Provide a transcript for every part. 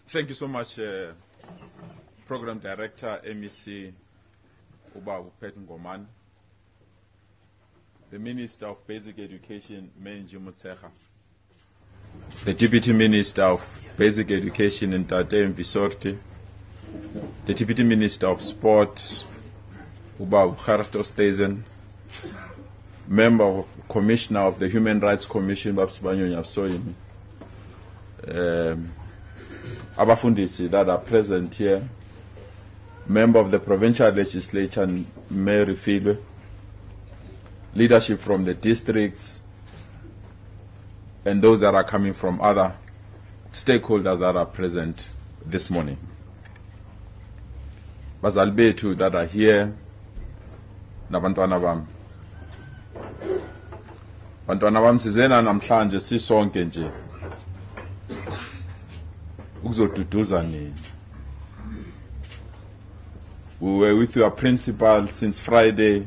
Thank you so much, Program Director, MEC Uba Ngomane, the Minister of Basic Education, Motshekga, the Deputy Minister of Basic Education, Ntate Mvisorti, the Deputy Minister of Sport, Uba Stezen, Member of Commissioner of the Human Rights Commission, Babsibanyo Nyafsoyini, Abafundisi that are present here, Member of the Provincial Legislature, Mary Filwe, leadership from the districts, and those that are coming from other stakeholders that are present this morning. Bazali bethu that are here, nabantwana bami. Bantwana bami sizena namhlanje sisonke nje ukuzoduduza nini. We were with your principal since Friday.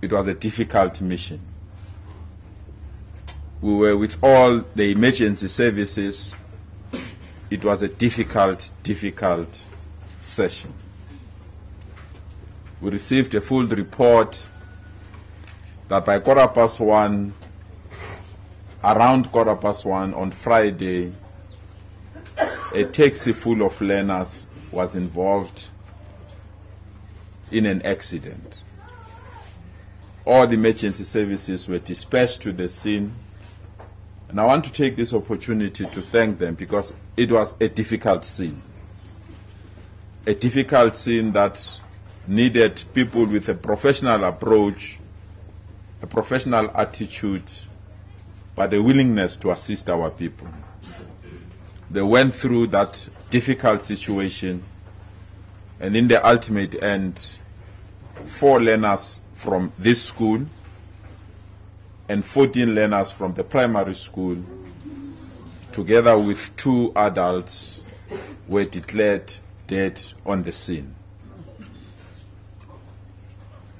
It was a difficult mission. We were with all the emergency services. It was a difficult session. We received a full report that by around 1:15 on Friday, a taxi full of learners was involved in an accident. All the emergency services were dispatched to the scene, and I want to take this opportunity to thank them because it was a difficult scene. A difficult scene that needed people with a professional approach, a professional attitude, but a willingness to assist our people. They went through that difficult situation, and in the ultimate end, 4 learners from this school and 14 learners from the primary school, together with 2 adults, were declared dead on the scene.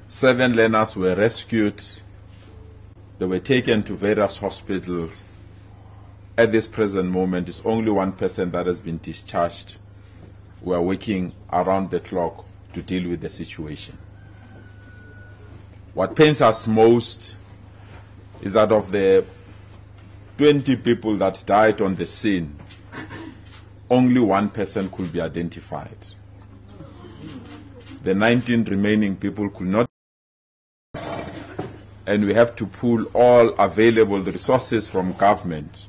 7 learners were rescued. They were taken to various hospitals. At this present moment, it's only 1 person that has been discharged. We are working around the clock to deal with the situation. What pains us most is that of the 20 people that died on the scene, only 1 person could be identified. The 19 remaining people could not, and we have to pull all available resources from government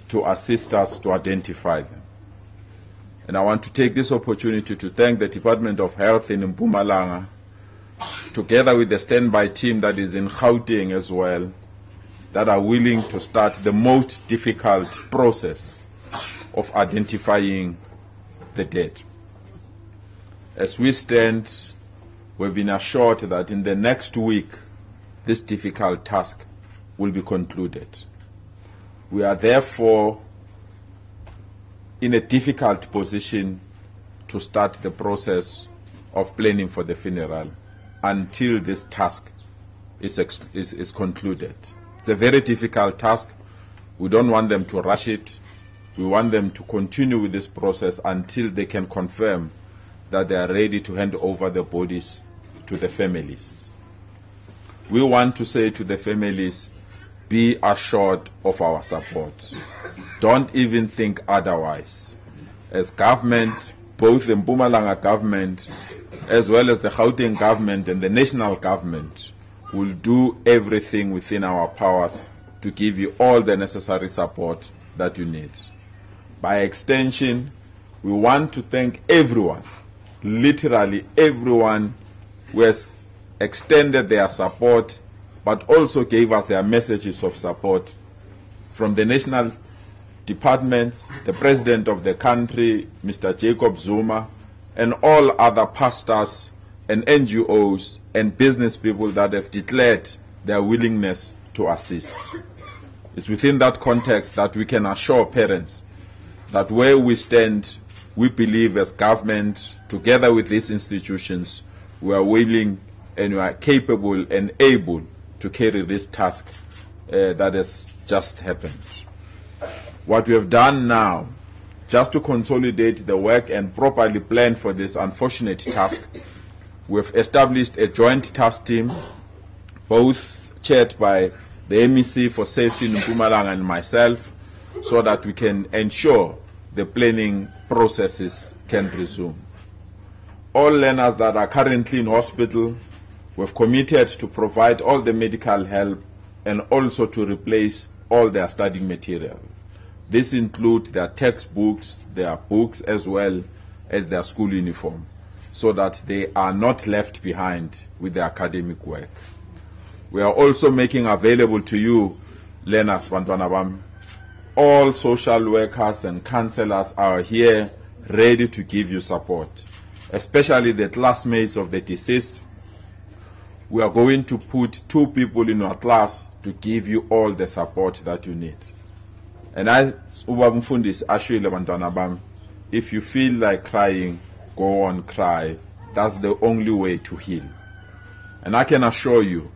to assist us to identify them. And I want to take this opportunity to thank the Department of Health in Mpumalanga, together with the standby team that is in Gauteng as well, that are willing to start the most difficult process of identifying the dead. As we stand, we've been assured that in the next week, this difficult task will be concluded. We are therefore in a difficult position to start the process of planning for the funeral until this task is concluded. It's a very difficult task. We don't want them to rush it. We want them to continue with this process until they can confirm that they are ready to hand over the bodies to the families. We want to say to the families, be assured of our support. Don't even think otherwise. As government, both the Mpumalanga government as well as the Gauteng government and the national government will do everything within our powers to give you all the necessary support that you need. By extension, we want to thank everyone, literally everyone who has extended their support but also gave us their messages of support, from the national departments, the president of the country, Mr. Jacob Zuma, and all other pastors and NGOs and business people that have declared their willingness to assist. It's within that context that we can assure parents that where we stand, we believe as government, together with these institutions, we are willing and we are capable and able to carry this task that has just happened. What we have done now Just to consolidate the work and properly plan for this unfortunate task, we've established a joint task team, both chaired by the MEC for Safety in Mpumalanga and myself, so that we can ensure the planning processes can resume. All learners that are currently in hospital, we've committed to provide all the medical help and also to replace all their studying material. This includes their textbooks, their books, as well as their school uniform, so that they are not left behind with their academic work. We are also making available to you, learners, bantwana bam, all social workers and counselors are here ready to give you support, especially the classmates of the deceased. We are going to put 2 people in our class to give you all the support that you need. And if you feel like crying, go on, cry. That's the only way to heal. And I can assure you,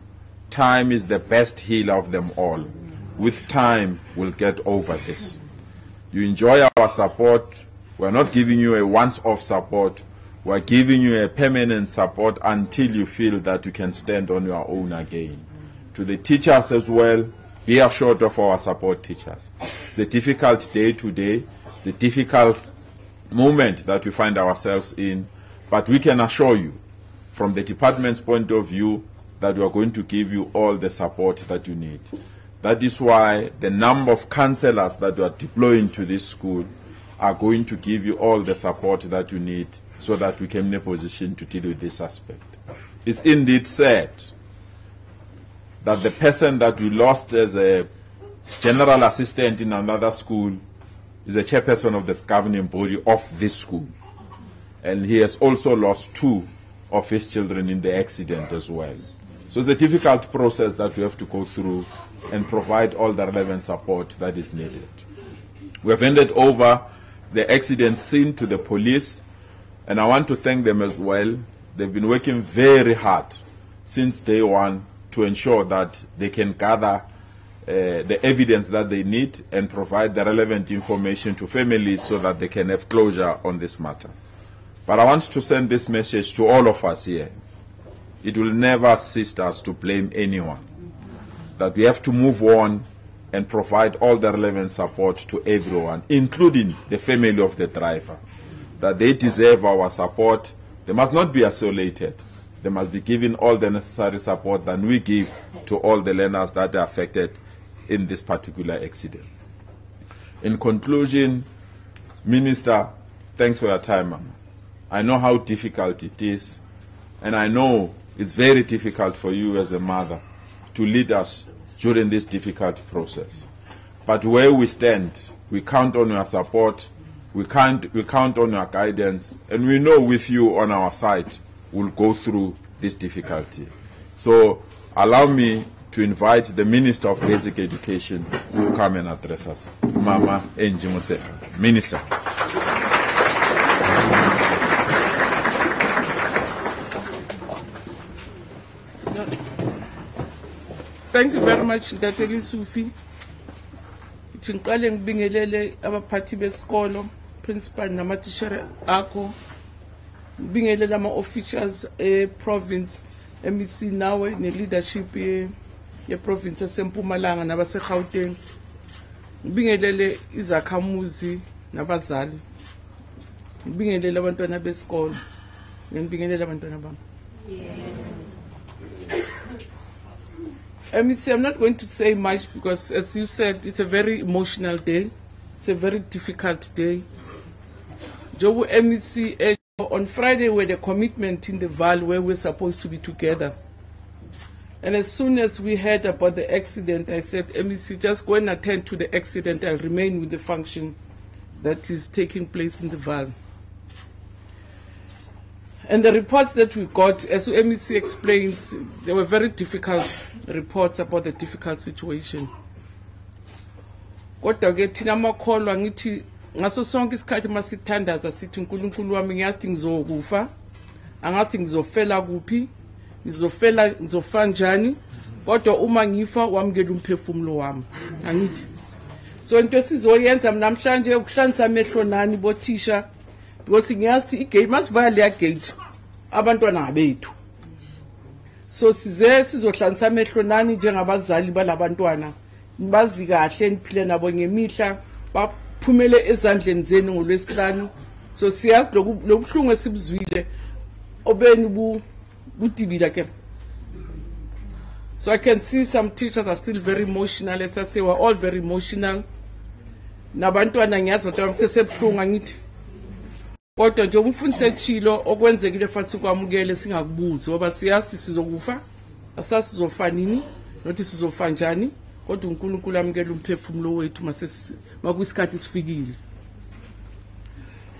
time is the best healer of them all. With time, we'll get over this. You enjoy our support. We're not giving you a once-off support. We're giving you a permanent support until you feel that you can stand on your own again. To the teachers as well, be assured of our support, teachers. It's a difficult day today. It's a difficult moment that we find ourselves in. But we can assure you, from the department's point of view, that we are going to give you all the support that you need. That is why the number of counselors that we are deploying to this school are going to give you all the support that you need so that we can be in a position to deal with this aspect. It's indeed sad that the person that we lost as a general assistant in another school is a chairperson of the governing body of this school. And he has also lost 2 of his children in the accident as well. So it's a difficult process that we have to go through and provide all the relevant support that is needed. We have handed over the accident scene to the police, and I want to thank them as well. They've been working very hard since day one to ensure that they can gather the evidence that they need and provide the relevant information to families so that they can have closure on this matter. But I want to send this message to all of us here. It will never assist us to blame anyone. That we have to move on and provide all the relevant support to everyone, including the family of the driver. That they deserve our support. They must not be isolated. They must be given all the necessary support that we give to all the learners that are affected in this particular accident. In conclusion, Minister, thanks for your time, Mama. I know how difficult it is, and I know it's very difficult for you as a mother to lead us during this difficult process. But where we stand, we count on your support, we count on your guidance, and we know with you on our side, we'll go through this difficulty. So allow me to invite the Minister of Basic Education to come and address us. Mama Motshekga, Minister. Thank you very much, Dr. Lesufi. Ngiqale ngibingelele abaphathi besikolo, principal namathisha akho. Ngibingelele ama officials province MEC nawe ne leadership ye province eseMpumalanga nabase Gauteng. Ngibingelele izakhamuzi nabazali. Ngibingelele abantwana besikolo. Ngibingelele abantwana bami. MEC, I'm not going to say much because, as you said, it's a very emotional day. It's a very difficult day. Jobu MEC, on Friday we had a commitment in the Val where we're supposed to be together. And as soon as we heard about the accident, I said, MEC, just go and attend to the accident. I'll remain with the function that is taking place in the Val. And the reports that we got, as MEC explains, they were very difficult reports about the difficult situation. Kodwa ke thina makholwa ngithi ngaso sonke isikhathi masithandaza sithi uNkulunkulu wami ngiyazi ngizokufa, angathi ngizofela kuphi, ngizofa njani, kodwa uma ngifa wamukela umphefumulo wami. Angithi. So into sizoyenza namhlanje ukuhlanza amehlo nani bothisha because ngiyazi igate masivala le gate abantwana abethu. So sizohlanza amehlo nani njengabazali balabantwana bazi kahle niphile nabo ngemihla baphumele ezandleni zenu ngolwesihlanu. So siyazi lobuhlungu esibuzwile obeni butibila ke. So I can see some teachers are still very emotional. As I say, we're all very emotional. Nabantwana ngiyazi ukuthi bamsesebuhlungu ngithi. Kodwa nje umfundisi echilo okwenzekile futhi kwamukele singakubuzi ngoba siyazi sizokufa, asasizofa nini, nothi sizofa njani, kodwa uNkulunkulu amukele umphefumulo wethu makuyisikhathi sifikile.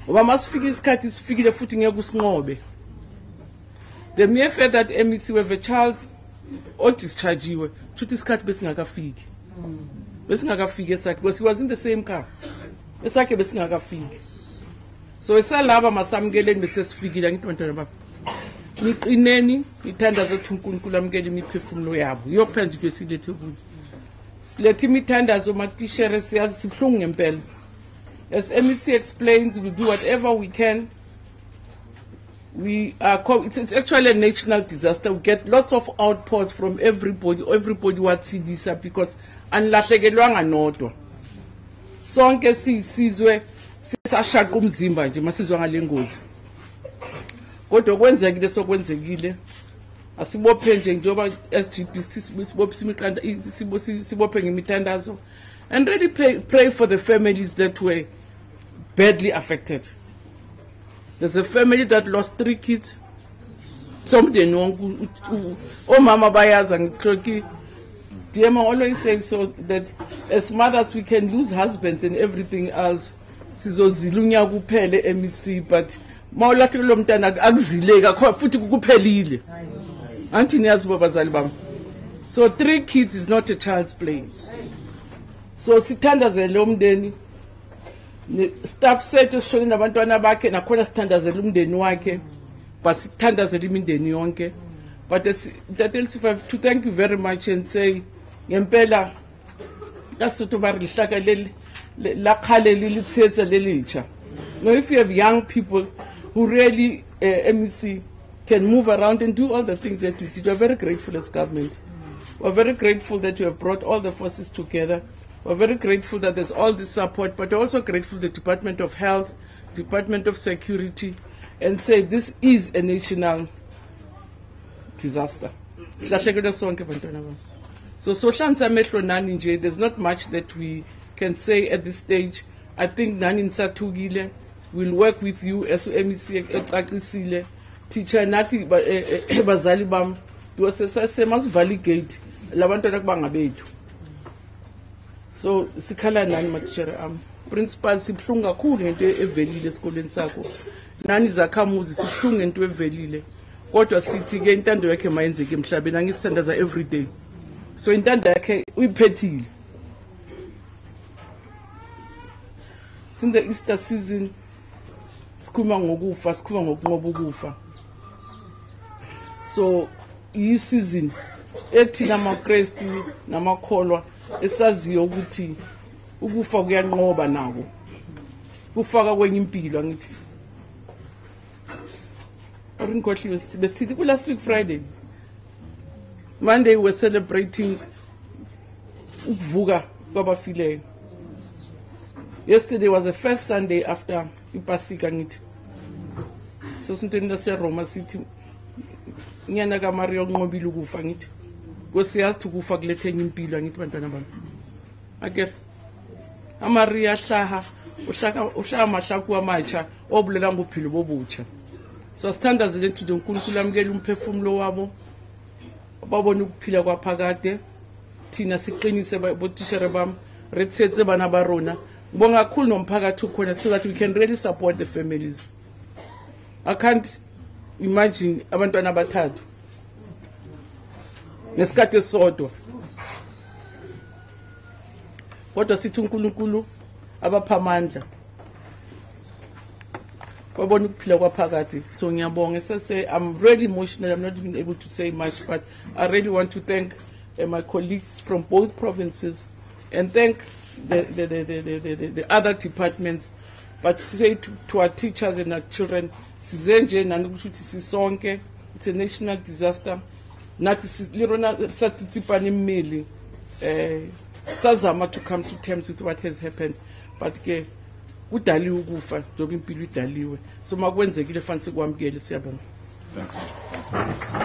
Ngoba masifika isikhathi sifikile futhi ngeke usinqobe. The mere fact that MEC we have a child or dischargiwe, chuthi isikhathi besingakafiki. Besingakafiki esakhe because he was in the same car. Esakhe besingakafiki. So esalaba masamkeleni bese sifikile ngithi bantwana baba. Niqineni ithandazo ukuthi uNkulunkulu amukele imiphefumulo yabo. Yokuphela nje into esilethe kuyo. Silethe imithandazo matishere siyazi sibhlungu ngempela. As MEC explains, we do whatever we can. It's actually a national disaster. We get lots of outpours from everybody what sidisa because anlahlekelwanga nodwa. Sonke sisizwe sisashaqa umzimba nje masizwa ngalengozi. Kodwa kwenzekile sokwenzekile. Asibophe nje njoba SGB sibophe ngemithandazo and really pray for the families that were badly affected. There's a family that lost 3 kids. Somebody mama bayaza ngixoki. Dear mama always says so that as mothers we can lose husbands and everything else. Sizozilunya kuphele MEC but mawulahle lo mntana akuzileka futhi kuphelile. Anti niyazi babazali bami. So 3 kids is not a child's play. So sithandazele umndeni. Staff sethu sishone nabantwana bakhe nakhona sithandazele umndeni wakhe but sithandazele imindeni yonke. But that Lesufi, to thank you very much and say ngempela kasuthu bari lihlaka leli lakhale lilitsetsa lelicha. Now if you have young people who really MEC can move around and do all the things that you did, we're very grateful as government. We're very grateful that you have brought all the forces together. We're very grateful that there's all this support, but we're also grateful to the Department of Health, Department of Security, and say this is a national disaster. So there's not much that we can say at this stage. I think Nani Nsatugile will work with you as MEC teacher Nati Bazalibam to must validate Labantana Bangabetu. So sikhala nani matishera principal siphunga khulu ngento evelile esikoleni sakho nani zakhamuzi siphunga ngento evelile kodwa sithi ke intando yakhe mayenzeke emhlabeni angisithandaza every day so intando yakhe uyiphethile. Since the Easter season sikhuluma ngokufa sikhuluma ngokunqoba ukufa so iyi season ethina amaKristu namakholwa esaziyo ukuthi ukufa kuyanqoba nabo kufaka kwenye impilo ngithi orinkohliwe besithi last week Friday Monday we were celebrating ukuvuka kwabafileyo. Yesterday was the first Sunday after iPasika ngithi so sintweni laseRoma sithi nyana kaMaria onqobile ukufa ngithi kwesiyazi ukufa kulethe impilo ngithi bantwana bami akere amaria hlaha uhlaka mahlaku amatsha obulela ngophilo bobutsha so sithandazele nthi uNkulunkulu amukele umphefumulo wabo babone ukuphila kwaphakade thina siqinise botishere bami retsetze bana barona ngibonga kakhulu nomphakathi ukhona so that we can really support the families. I can't imagine abantwana abathathu nesikhathi esodwa kodwa sithi uNkulunkulu abapha amandla babona ukuphila kwaphakade so ngiyabonga sese I'm really emotional. I'm not even able to say much but I really want to thank my colleagues from both provinces and thank the other departments, but say to our teachers and our children, sizenje nanukuthi sisonke, it's a national disaster. Nathi lirona satitsipani mmeli sazama to come to terms with what has happened, but ke udaliwe ukufa njengoba impilo idaliwe, so makwenzekile fanele sikwamukele. Siyabonga. Thanks.